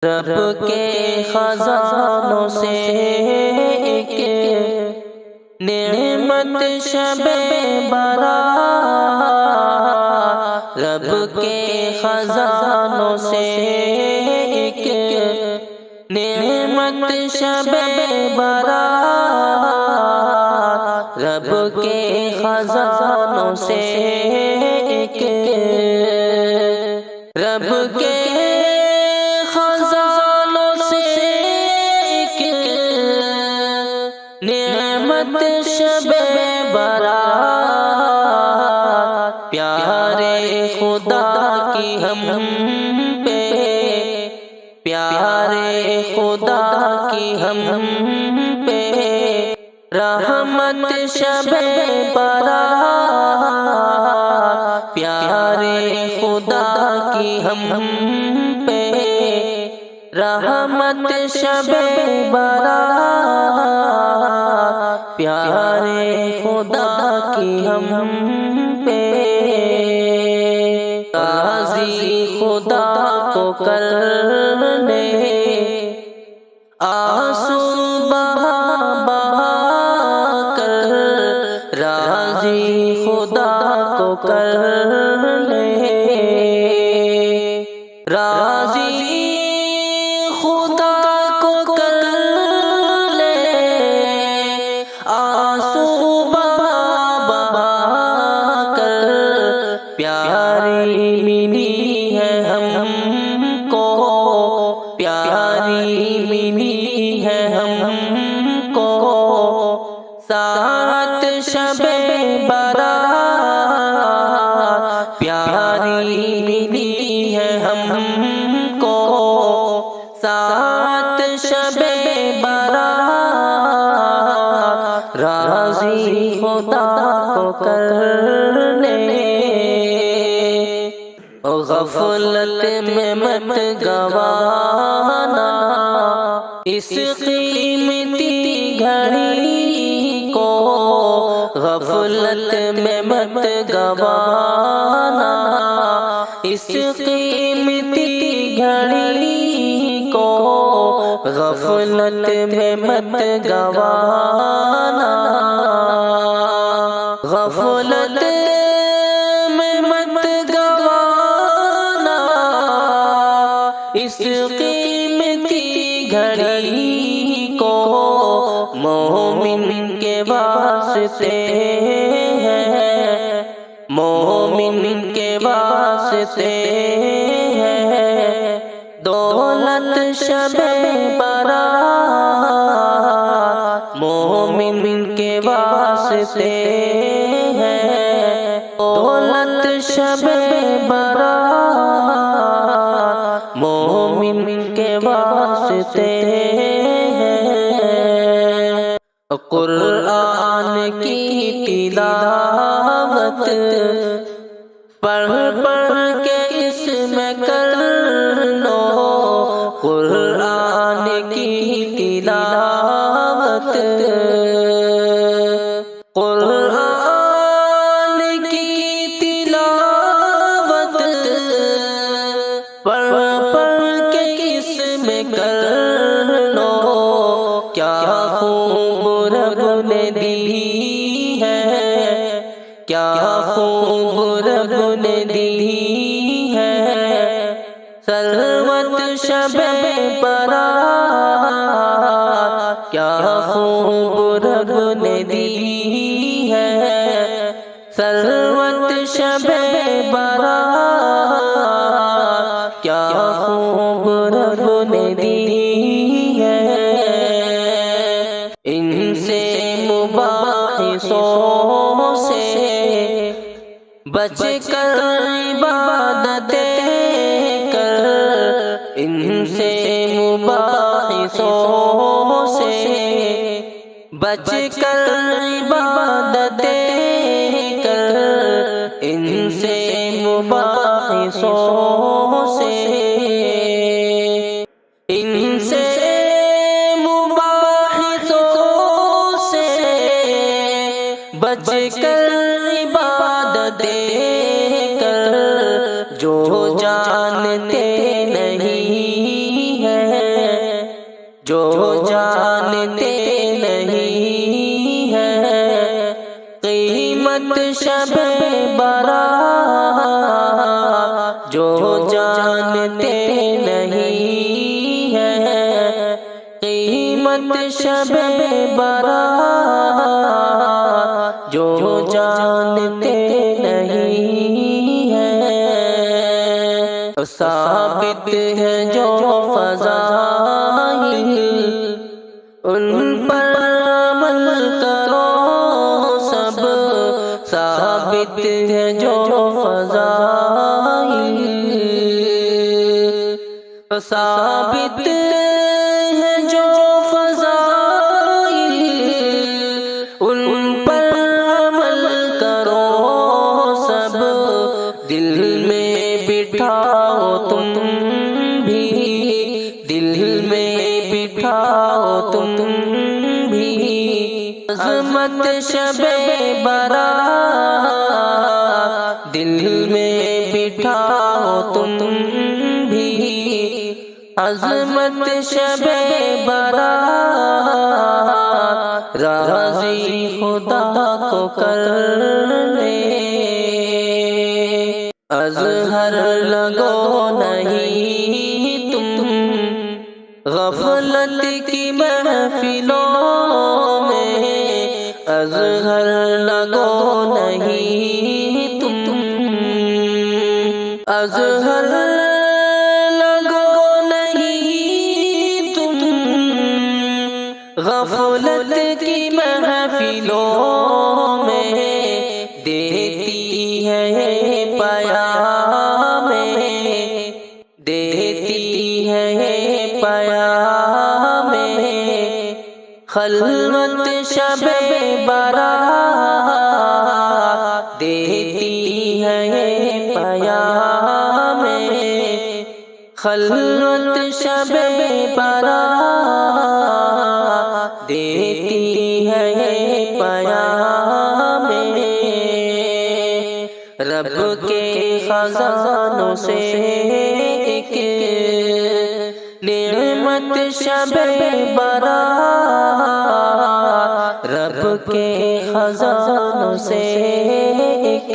رب کے خزانوں سے ایک نعمت شب برات، رب کے خزانوں سے ایک نعمت شب برات، رب کے خزانوں سے ایک، رب کے خزانوں سے ایک نعمت شب برات، پیارے خدا کی ہم پہ، پیارے خدا کی ہم پہ رحمت شب برات، پیارے خدا کی ہم پہ رحمت شب برات، پیارے خدا کی ہم پہ، راضی خدا کو کرنے آنسو بہا بہا کر، راضی خدا کو کرنے، راضی خدا کو کر لے آنسو بہا بہا کر، پیاری ملی ہے ہم کو، پیاری ملی ہے ہم کو ساعت شب برات، پیاری ملی ہے ہم کو ساعت شب برات، راضی خدا کو کر لے، غفلت میں مت گوانا اس قیمتی گھڑی کو، غفلت میں مت گوانا اس قیمتی گھڑی کو، غفلت میں مت گوانا، غفلت میں مت گوانا اس قیمتی گھڑی کو، مومن کے واسطے ہے، مومن کے واسطے ہے دولت شب برات، مومن کے واسطے ہے دولت شب برات، مومن کے واسطے ہے، قرآن کی تلاوت پڑھ پڑھ کے اس میں کر لو، قرآن کی تلاوت، قرآن کی تلاوت پڑھ پڑھ کے اس میں کر لو، کیا خوب رب نے دی ہے، کیا خوب رب نے دی ہے ثروت شب برات، کیا خوب رب نے دی ہے ثروت شب برات، کیا خوب رب نے دی ہے، ان سے مباحثوں سے بچ کر عبادتیں کر، ان سے مباحثوں سے بچ کر عبادتیں کر، ان سے مباحثوں سے، ان سے مباحثوں سے بچ کر عبادتیں کر، جو جانتے نہیں جو جانتے نہیں ہیں قیمت شب برات، جو جانتے نہیں ہیں قیمت شب برات، جو جانتے نہیں ہیں ثابت ہے جو فضائل ان پر عمل کرو سب، ثابت ہے جو فضائل، ثابت ہے جو فضائل ان پر عمل کرو سب، دل میں بٹھاؤ تم بھی، دل میں بٹھاؤ تم بھی عظمت شب برات، دل میں بٹھاؤ تم بھی عظمت شب برات، راضی خدا کو کرنے اظہر لگو نہیں تم، غفلت کی محفلوں میں اظہر لگو نہیں تم، اظہر لگو نہیں تم، غفلت کی محفلوں میں دیتی ہے پیام، دیتی ہے پیام خلوت شب برات، دیتی ہے پیام خلوت شب برات، دیتی ہے پیام رب کے خزانوں سے ایک نعمت شب برات، رب کے خزانوں سے ایک